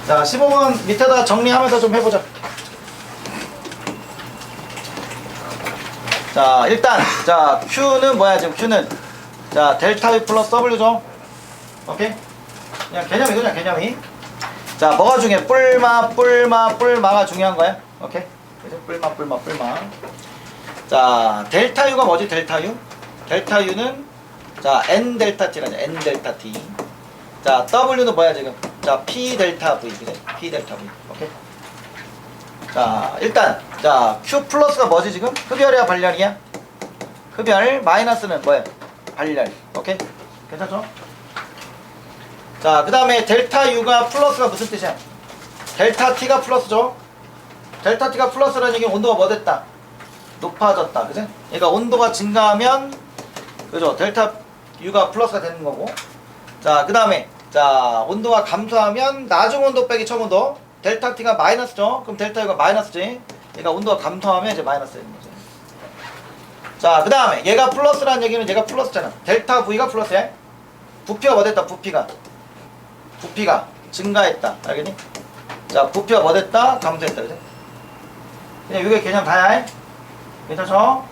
자, 15번 밑에다 정리하면서 좀 해보자. 자, 일단, 자, Q는 뭐야, 지금 Q는? 자, 델타 U 플러스 W죠? 오케이? 그냥 개념이 그냥 개념이. 자, 뭐가 중요해? 뿔마가 중요한 거야? 오케이? 그죠? 뿔마. 자, 델타 U가 뭐지, 델타 U? 델타 U는, 자, N 델타 T라죠, N 델타 T. 자, W는 뭐야, 지금? 자, P 델타 V, 그래? P 델타 V. 오케이? 자, 일단, 자, Q 플러스가 뭐지, 지금? 흡열이야, 발열이야? 흡열, 마이너스는 뭐야? 발열. 오케이? 괜찮죠? 자, 그 다음에 델타 U가 플러스가 무슨 뜻이야? 델타 T가 플러스죠? 델타 T가 플러스라는 얘기는 온도가 뭐 됐다? 높아졌다. 그지? 그러니까 온도가 증가하면, 그죠? 델타 U가 플러스가 되는 거고. 자, 그 다음에, 자, 온도가 감소하면 나중 온도 빼기 처음 온도. 델타 T가 마이너스죠? 그럼 델타 U가 마이너스지? 그러니까 온도가 감소하면 이제 마이너스 되는 거지. 자, 그 다음에 얘가 플러스라는 얘기는 얘가 플러스잖아. 델타 V가 플러스야. 부피가 뭐 됐다? 부피가 증가했다. 알겠니? 자, 부피가 뭐 됐다? 감소했다. 그지? 그냥 이게 개념 다야. 괜찮죠?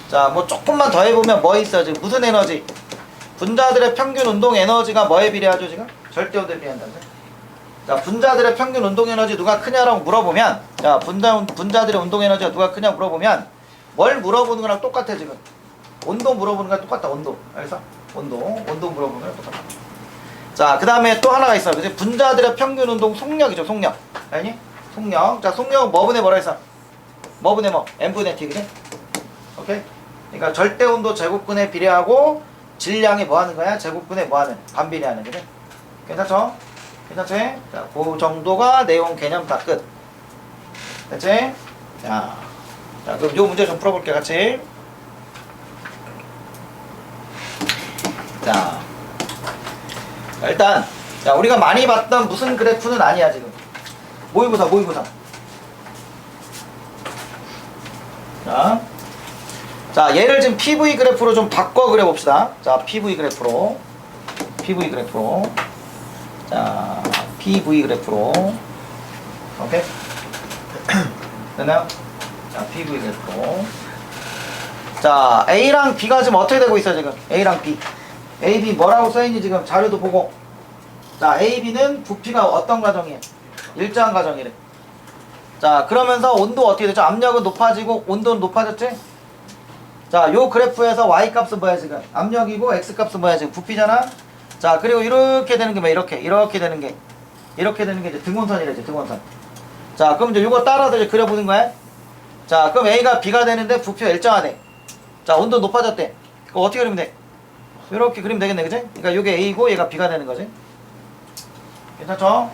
자, 뭐 조금만 더 해보면 뭐 있어? 지금 무슨 에너지? 분자들의 평균 운동 에너지가 뭐에 비례하죠? 지금? 절대 온도에 비례한다. 그지? 자, 분자들의 평균 운동 에너지 누가 크냐라고 물어보면, 자, 분자들의 운동 에너지가 누가 크냐 물어보면 뭘 물어보는 거랑 똑같아. 지금 온도 물어보는 거랑 똑같다. 온도. 알겠어? 온도 물어보는 거랑 똑같아. 자, 그 다음에 또 하나가 있어. 그치? 분자들의 평균 운동 속력이죠. 속력. 알니? 속력. 자, 속력은 뭐분의 뭐라 했어? 뭐분의 뭐? M분의 T. 그래? 오케이? 그러니까 절대 온도 제곱근에 비례하고 질량이 뭐 하는 거야? 제곱근에 뭐 하는? 반비례하는. 그래? 괜찮죠? 괜찮지? 자, 그 정도가 내용 개념 다 끝. 됐지? 자, 그럼 요 문제 좀 풀어볼게, 같이. 자, 일단, 자, 우리가 많이 봤던 무슨 그래프는 아니야, 지금. 모의고사. 자, 얘를 지금 PV 그래프로 좀 바꿔 그려봅시다. 자, PV 그래프로. 자, PV 그래프로. 오케이? 됐나요? 자, PV 그래프로. 자, A랑 B가 지금 어떻게 되고 있어, 지금? A랑 B. A, B 뭐라고 써있니, 지금? 자료도 보고. 자, A, B는 부피가 어떤 과정이에요? 일정한 과정이래. 자, 그러면서 온도 어떻게 되죠? 압력은 높아지고 온도는 높아졌지? 자, 요 그래프에서 Y 값은 뭐야, 지금? 압력이고 X 값은 뭐야, 지금? 부피잖아? 자, 그리고 이렇게 되는 게 뭐야? 이렇게 되는 게 이제 등원선이래, 등원선. 자, 그럼 이제 요거 따라서 이제 그려보는 거야? 자, 그럼 A가 B가 되는데 부피가 일정하대. 자, 온도 높아졌대. 그거 어떻게 그리면 돼? 이렇게 그리면 되겠네, 그지? 그러니까 요게 A고 얘가 B가 되는 거지. 괜찮죠?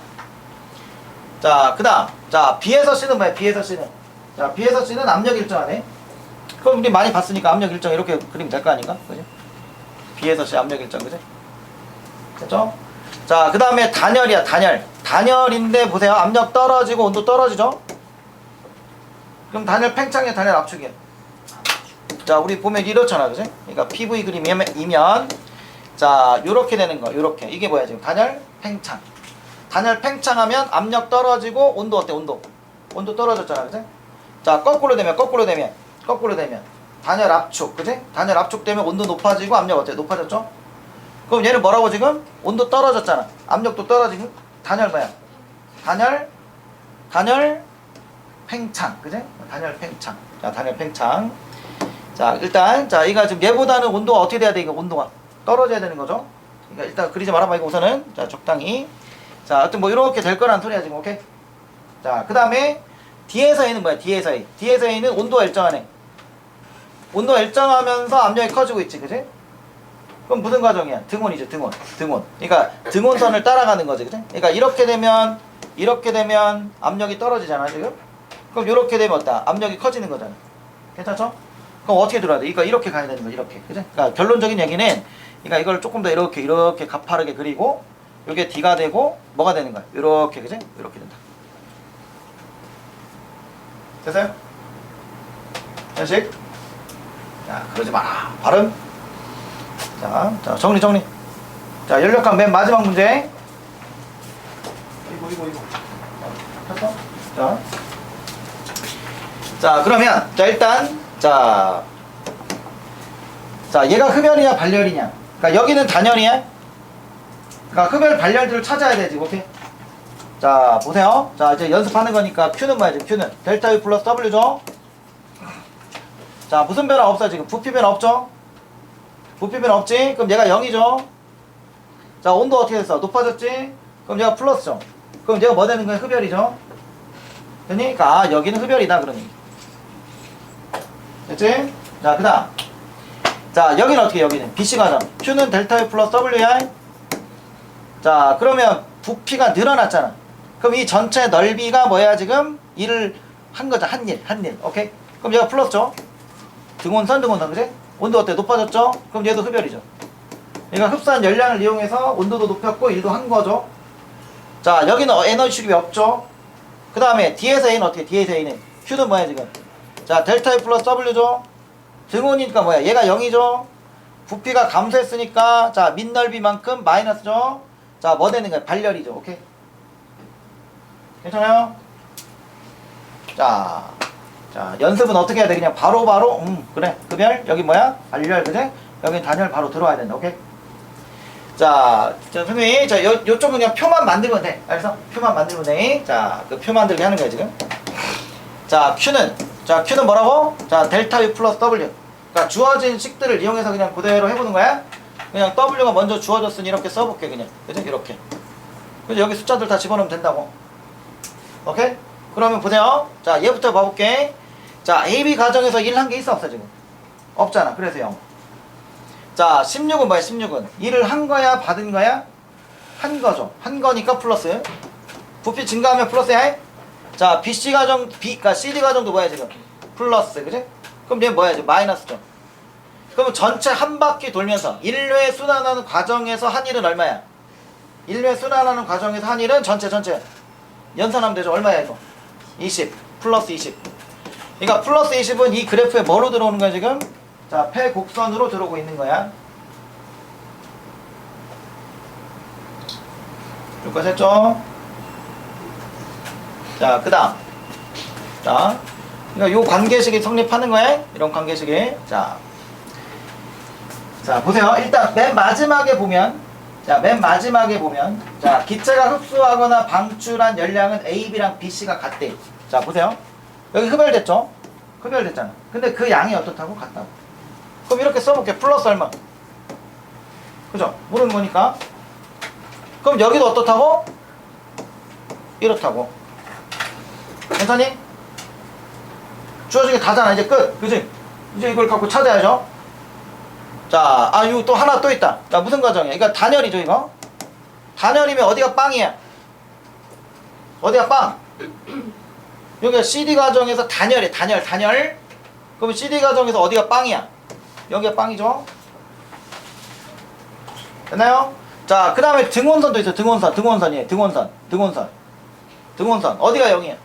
자, 그 다음. 자, B에서 C는 뭐야? B에서 C는. 자, B에서 C는 압력 일정하네. 그럼 우리 많이 봤으니까 압력 일정 이렇게 그리면 될 거 아닌가? 그지? B에서 C 압력 일정, 그지? 됐죠? 자, 그 다음에 단열이야, 단열인데 보세요. 압력 떨어지고 온도 떨어지죠? 그럼 단열 팽창이야, 단열 압축이야. 자, 우리 보면 이렇잖아, 그지? 그러니까 PV 그림이면 자, 요렇게 되는 거, 요렇게. 이게 뭐야, 지금? 단열 팽창. 단열 팽창하면 압력 떨어지고 온도 어때? 온도 떨어졌잖아, 그지? 자, 거꾸로 되면 단열 압축, 그지? 단열 압축 되면 온도 높아지고 압력 어때? 높아졌죠? 그럼 얘는 뭐라고 지금? 온도 떨어졌잖아. 압력도 떨어지고 단열 뭐야? 단열 팽창, 그지? 단열 팽창. 자, 단열 팽창. 자, 일단 자, 이거 지금 얘보다는 온도가 어떻게 돼야 돼? 이거 온도가 떨어져야 되는 거죠? 그러니까 일단 그리지 말아봐. 이거 우선은 자, 적당히. 자, 하여튼 뭐 이렇게 될 거란 소리야 지금. 오케이? 자, 그 다음에 D에서 A는 뭐야? D에서 A는 온도가 일정하네. 온도가 일정하면서 압력이 커지고 있지, 그지? 그럼 무슨 과정이야? 등원이죠, 등원. 그러니까 등원선을 따라가는 거지, 그지? 그러니까 이렇게 되면 압력이 떨어지잖아, 지금? 그럼 이렇게 되면 어떠? 압력이 커지는 거잖아. 괜찮죠? 그럼 어떻게 들어야 돼? 그러니까 이렇게 가야 되는 거야, 이렇게, 그지? 그러니까 결론적인 얘기는, 그러니까 이걸 조금 더 이렇게 가파르게 그리고, 요게 D가 되고, 뭐가 되는 거야? 이렇게, 그지? 이렇게 된다. 됐어요? 현식? 자, 그러지 마라. 발음. 자, 정리. 자, 연력학 맨 마지막 문제. 이거. 됐어? 자, 그러면, 자, 일단, 자, 얘가 흡열이냐, 발열이냐. 그러니까 여기는 단열이야. 그러니까 흡열, 발열들을 찾아야 되지, 오케이? 자, 보세요. 자, 이제 연습하는 거니까 Q는 뭐야, 지금 Q는? 델타 U 플러스 W죠? 자, 무슨 변화 없어, 지금? 부피 변화 없죠? 부피 변화 없지? 그럼 얘가 0이죠? 자, 온도 어떻게 됐어? 높아졌지? 그럼 얘가 플러스죠? 그럼 얘가 뭐 되는 거야? 흡열이죠? 그러니까, 아, 여기는 흡열이다, 그러니. 됐지? 자, 그 다음. 자, 여기는 어떻게, 여기는? BC 과정. Q는 델타 U 플러스 WI. 자, 그러면 부피가 늘어났잖아. 그럼 이 전체 넓이가 뭐야, 지금? 일을 한 거죠. 한 일. 오케이? 그럼 얘가 플러스죠? 등온선, 그지? 온도 어때? 높아졌죠? 그럼 얘도 흡열이죠. 얘가 흡수한 열량을 이용해서 온도도 높였고 일도 한 거죠. 자, 여기는 에너지 출입이 없죠. 그 다음에 D에서 A는 어떻게? D에서 A는 Q는 뭐야 지금? 자, 델타 U 플러스 W죠. 등온이니까 뭐야? 얘가 0이죠. 부피가 감소했으니까 자, 밑넓이만큼 마이너스죠. 자, 뭐 되는 거야? 발열이죠. 오케이? 괜찮아요? 자, 연습은 어떻게 해야 돼? 그냥 바로 그래. 흡열, 여기 뭐야? 발열, 그지? 여기 단열 바로 들어와야 된다. 오케이? 자, 선생님, 자, 요쪽은 그냥 표만 만들면 돼. 알겠어? 표만 만들면 돼. 자, 그 표 만들기 하는 거야, 지금. 자, Q는 뭐라고? 자, 델타 U 플러스 W. 그러니까 주어진 식들을 이용해서 그냥 그대로 해보는 거야. 그냥 W가 먼저 주어졌으니 이렇게 써볼게, 그냥. 그지? 이렇게. 그지? 여기 숫자들 다 집어넣으면 된다고. 오케이? 그러면 보세요. 자, 얘부터 봐볼게. 자, AB 과정에서 1 한 게 있어, 없어, 지금? 없잖아. 그래서 0. 자, 16은 뭐야, 16은? 일을 한 거야, 받은 거야? 한 거죠. 한 거니까 플러스. 부피 증가하면 플러스야. 자, BC 과정, 그러니까 CD 과정도 뭐야, 지금? 플러스, 그지? 그럼 얘 뭐야, 지금? 마이너스죠. 그러면 전체 한 바퀴 돌면서 1회 순환하는 과정에서 한 일은 얼마야? 1회 순환하는 과정에서 한 일은 전체. 연산하면 되죠. 얼마야, 이거? 20. 플러스 20. 그러니까 플러스 20은 이 그래프에 뭐로 들어오는 거야, 지금? 자, 폐곡선으로 들어오고 있는 거야. 여기까지 했죠? 자, 그 다음. 자, 그러니까 요 관계식이 성립하는 거야. 이런 관계식이. 자, 보세요. 일단 맨 마지막에 보면, 자, 기체가 흡수하거나 방출한 열량은 AB랑 BC가 같대. 자, 보세요. 여기 흡열됐죠? 흡열됐잖아. 근데 그 양이 어떻다고? 같다고. 그럼 이렇게 써볼게. 플러스 얼마? 그죠? 모르는 거니까. 그럼 여기도 어떻다고? 이렇다고. 괜찮니? 주어진 게 다잖아. 이제 끝. 그지? 이제 이걸 갖고 찾아야죠. 자, 이거 또 하나 또 있다. 자, 무슨 과정이야? 이거 단열이죠, 이거? 단열이면 어디가 빵이야? 어디가 빵? 여기가 CD 과정에서 단열이야. 단열. 그러면 CD 과정에서 어디가 빵이야? 여기가 빵이죠? 됐나요? 자, 그 다음에 등원선도 있어. 등원선이에요. 등원선. 어디가 0이야?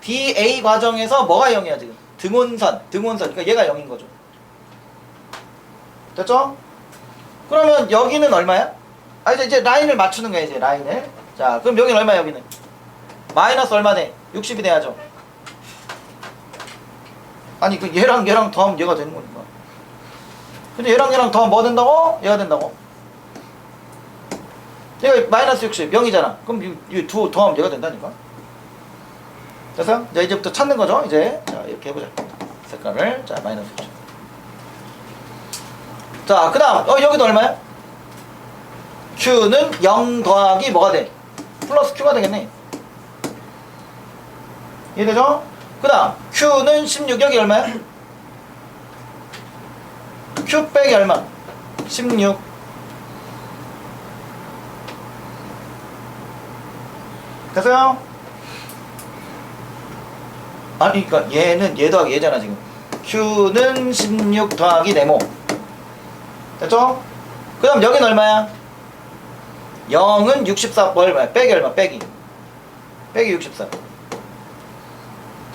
DA 과정에서 뭐가 0이야, 지금? 등원선. 그러니까 얘가 0인 거죠. 됐죠? 그러면 여기는 얼마야? 이제 라인을 맞추는 거야, 이제 라인을. 자, 그럼 여기는 얼마야, 여기는? 마이너스 얼마 돼? 60이 돼야죠. 아니, 그 얘랑 더하면 얘가 되는 거니까. 근데 얘랑 더하면 뭐 된다고? 얘가 된다고. 얘가 마이너스 60, 0이잖아. 그럼 이 두 더하면 얘가 된다니까. 됐어요? 자, 이제부터 찾는 거죠, 이제. 자, 이렇게 해보자. 색깔을. 자, 마이너스 60. 자, 그 다음, 여기도 얼마야? Q는 0 더하기 뭐가 돼? 플러스 Q가 되겠네. 이해되죠? 그 다음, Q는 16, 여기 얼마야? Q 빼기 얼마? 16. 됐어요? 아니, 그니까 얘는 얘 더하기 얘잖아, 지금. Q는 16 더하기 네모. 됐죠? 그 다음 여기는 얼마야? 0은 64 얼마야? 빼기 얼마? 빼기 64.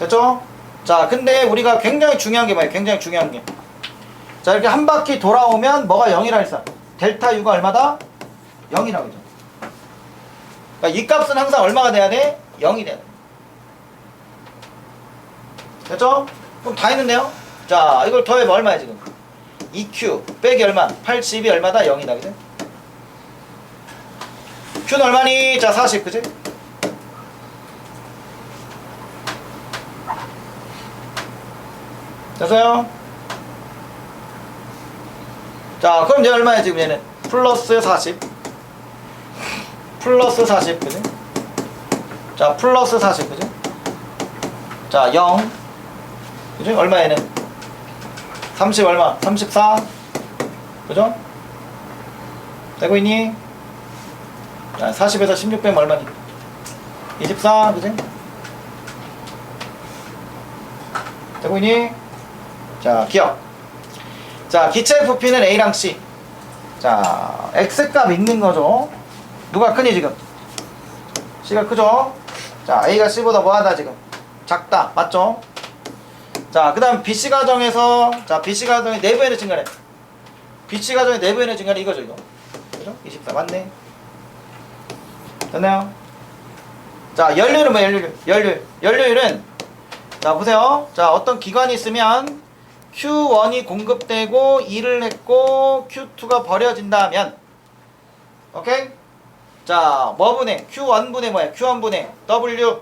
됐죠? 자, 근데 우리가 굉장히 중요한 게 뭐예요? 굉장히 중요한 게. 자, 이렇게 한 바퀴 돌아오면 뭐가 0이라 했어? 델타 U가 얼마다? 0이라고 했죠. 그러니까 이 값은 항상 얼마가 돼야 돼? 0이 돼야 돼. 됐죠? 그럼 다 했는데요? 자, 이걸 더해봐. 얼마야 지금? 2Q 빼기 얼마? 80이 얼마다? 0이다. 그지? Q는 얼마니? 자, 40. 그지? 됐어요? 자, 그럼 얘 얼마야 지금 얘는? 플러스 40 플러스 40. 그지? 자, 플러스 40. 그지? 자, 0. 그죠? 얼마 얘는? 30 얼마? 34. 그죠? 되고 있니? 자, 40에서 16 빼면 얼마니? 24. 그지? 되고 있니? 자, 기억. 자, 기체의 부피는 A랑 C. 자, X값 있는 거죠. 누가 크니 지금? C가 크죠? 자, A가 C보다 뭐하다 지금? 작다. 맞죠? 자, 그 다음 BC 가정에서, 자, BC 가정의 내부 에너지 증가래. BC 가정의 내부 에너지 증가래 이거죠, 이거. 그죠? 24. 맞네. 됐나요? 자, 연료율은 뭐야, 연료율? 연료율은, 자, 보세요. 자, 어떤 기관이 있으면 Q1이 공급되고 일을 했고 Q2가 버려진다면, 오케이? 자, 뭐 분해? Q1분의 뭐야? Q1분의 W.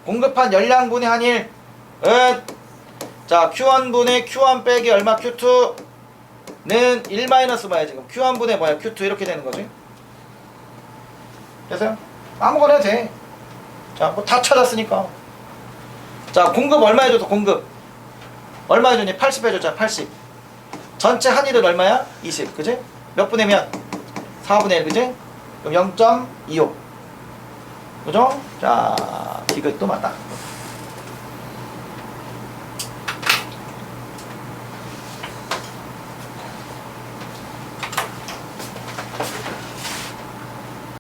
공급한 열량분의 한 1. 자, Q1분의 Q1 빼기 얼마? Q2는 1 마이너스 뭐야 지금? Q1분의 뭐야? Q2 이렇게 되는 거지. 됐어요? 아무거나 해도 돼. 자, 뭐 다 찾았으니까. 자, 공급 얼마 해줬어? 공급 얼마 해줬니? 80 해줬잖아. 80. 전체 한일은 얼마야? 20. 그지? 몇 분의 면? 4분의 1. 그지? 그럼 0.25. 그죠? 자, 디귿도 맞다.